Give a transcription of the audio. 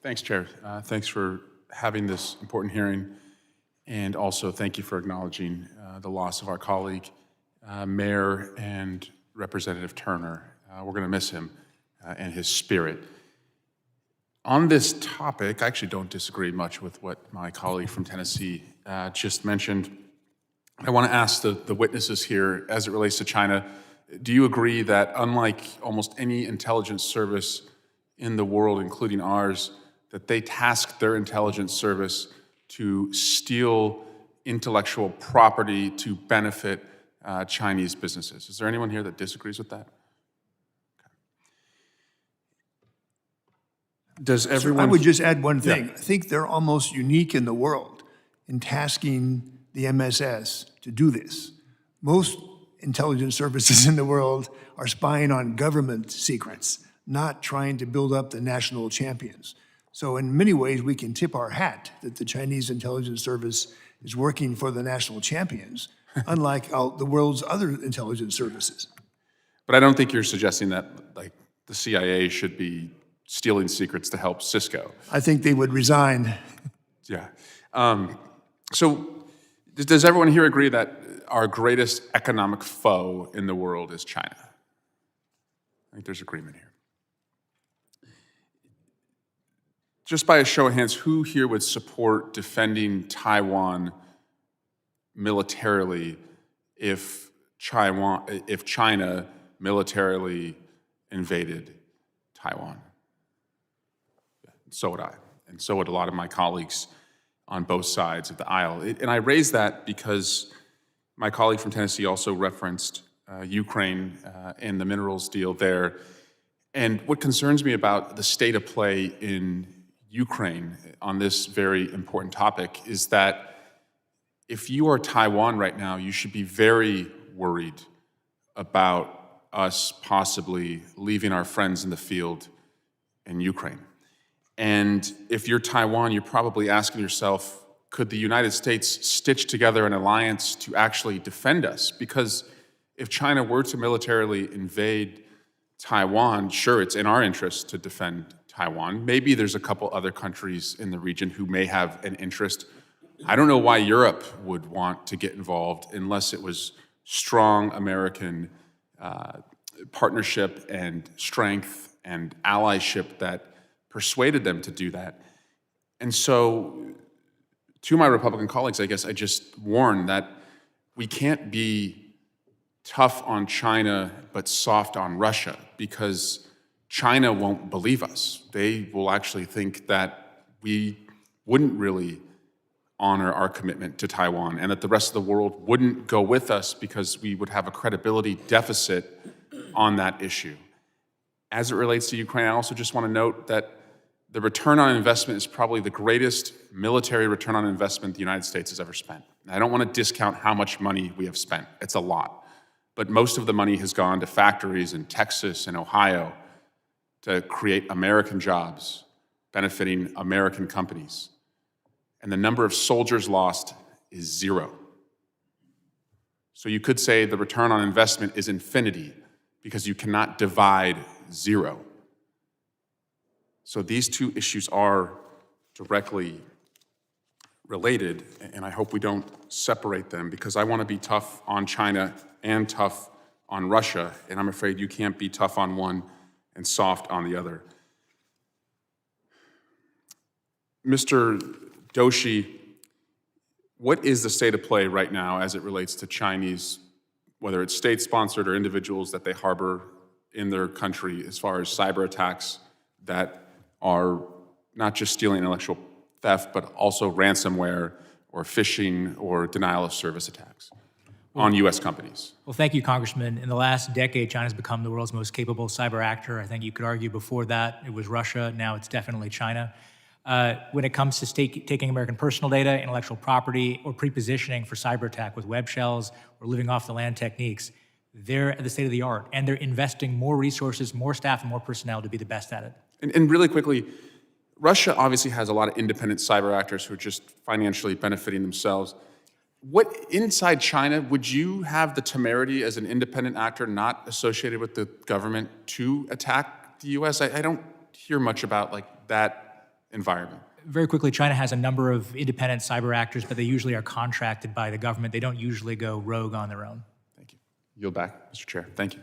Thanks, Chair. Thanks for having this important hearing, and also thank you for acknowledging the loss of our colleague, Mayor and Representative Turner. We're going to miss him and his spirit. On this topic, I actually don't disagree much with what my colleague from Tennessee just mentioned. I want to ask the witnesses here, as it relates to China, do you agree that unlike almost any intelligence service in the world, including ours, that they task their intelligence service to steal intellectual property to benefit Chinese businesses? Is there anyone here that disagrees with that? Does everyone... I would just add one thing. Yeah. I think they're almost unique in the world in tasking the MSS to do this. Most intelligence services in the world are spying on government secrets, not trying to build up the national champions. So in many ways, we can tip our hat that the Chinese intelligence service is working for the national champions, unlike the world's other intelligence services. But I don't think you're suggesting that like the CIA should be stealing secrets to help Cisco. I think they would resign. Yeah. So does everyone here agree that our greatest economic foe in the world is China? I think there's agreement here. Just by a show of hands, who here would support defending Taiwan militarily if China militarily invaded Taiwan? So would I, and so would a lot of my colleagues on both sides of the aisle. And I raise that because my colleague from Tennessee also referenced Ukraine and the minerals deal there. And what concerns me about the state of play in Ukraine on this very important topic is that if you are Taiwan right now, you should be very worried about us possibly leaving our friends in the field in Ukraine. And if you're Taiwan, you're probably asking yourself, could the United States stitch together an alliance to actually defend us? Because if China were to militarily invade Taiwan, sure, it's in our interest to defend Taiwan. Maybe there's a couple other countries in the region who may have an interest. I don't know why Europe would want to get involved unless it was strong American partnership and strength and allyship that persuaded them to do that. And so, to my Republican colleagues, I guess I just warn that we can't be tough on China but soft on Russia, because China won't believe us. They will actually think that we wouldn't really honor our commitment to Taiwan and that the rest of the world wouldn't go with us because we would have a credibility deficit on that issue. As it relates to Ukraine, I also just want to note that the return on investment is probably the greatest military return on investment the United States has ever spent. And I don't want to discount how much money we have spent. It's a lot. But most of the money has gone to factories in Texas and Ohio to create American jobs, benefiting American companies. And the number of soldiers lost is 0. So you could say the return on investment is infinity because you cannot divide 0. So these two issues are directly related, and I hope we don't separate them, because I want to be tough on China and tough on Russia, and I'm afraid you can't be tough on one and soft on the other. Mr. Doshi, what is the state of play right now as it relates to Chinese, whether it's state-sponsored or individuals that they harbor in their country, as far as cyber attacks that are not just stealing intellectual theft, but also ransomware or phishing or denial of service attacks on U.S. companies? Well, thank you, Congressman. In the last decade, China's become the world's most capable cyber actor. I think you could argue before that it was Russia. Now it's definitely China. When it comes to taking American personal data, intellectual property, or pre-positioning for cyber attack with web shells or living off the land techniques, they're at the state of the art, and they're investing more resources, more staff, and more personnel to be the best at it. And really quickly, Russia obviously has a lot of independent cyber actors who are just financially benefiting themselves. What, inside China, would you have the temerity as an independent actor not associated with the government to attack the U.S.? I don't hear much about like that environment? Very quickly, China has a number of independent cyber actors, but they usually are contracted by the government. They don't usually go rogue on their own. Thank you. Yield back, Mr. Chair. Thank you.